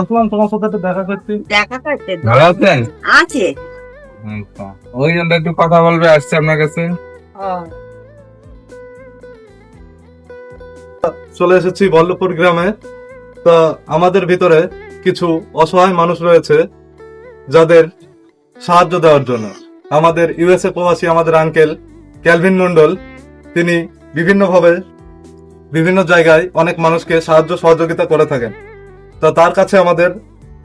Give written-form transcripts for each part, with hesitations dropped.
আসলাম তোমার সাথে একটু দেখা করতে। দেখা করতে ভালো আছেন? আছে। আচ্ছা, ওই জন্য একটু কথা বলবে আসছে আপনার কাছে। ও, চলে এসেছি বল্লভপুর গ্রামে। তা আমাদের ভিতরে কিছু অসহায় মানুষ রয়েছে যাদের সাহায্য দেওয়ার জন্য আমাদের ইউএসএ প্রবাসী আমাদের আঙ্কেল ক্যালভিন মন্ডল, তিনি বিভিন্নভাবে বিভিন্ন জায়গায় অনেক মানুষকে সাহায্য সহযোগিতা করে থাকেন। তা তার কাছে আমাদের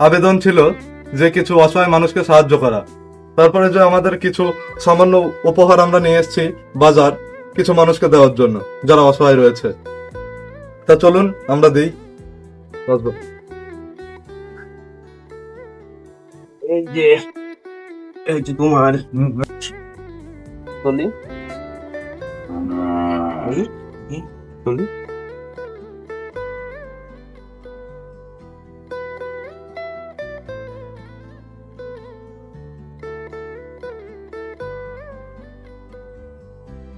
আবেদন ছিল যে কিছু অসহায় মানুষকে সাহায্য করা। তারপরে যে আমাদের কিছু সামান্য উপহার আমরা নিয়ে এসেছি বাজার কিছু মানুষকে দেওয়ার জন্য যারা অসহায় রয়েছে। তা চলুন আমরা দিই। আসবো। এই যে তোমার চলি চলি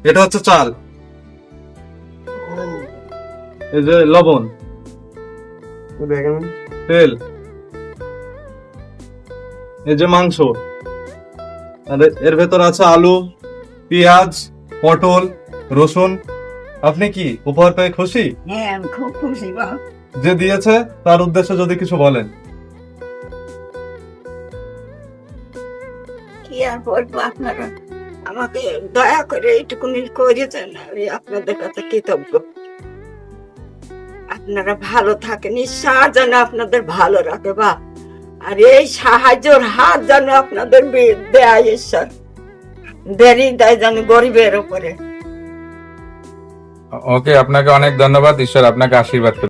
এটা হচ্ছে চাল, এই যে লবণ, দেখেন তেল, এই যে মাংস, আর এর ভেতর আছে আলু, পেঁয়াজ, পটল, রসুন। আপনি কি উপহার পেয়ে খুশি? হ্যাঁ আমি খুব খুশি বাবা। যে দিয়েছে তার উদ্দেশ্যে যদি কিছু বলেন। কি আর বলবো, আপনারা আমাকে দয়া করে এইটুকুনি করেছেন, আমি আপনাদের কাছে কৃতজ্ঞ। আপনারা ভালো থাকেন, ঈশ্বর যেন আপনাদের ভালো রাখে বা আর এই সাহায্যের হাত যেন আপনাদের দেয় ঈশ্বর, দেরি দেয় যেন গরিবের উপরে। ওকে, আপনাকে অনেক ধন্যবাদ। ঈশ্বর আপনাকে আশীর্বাদ করুন।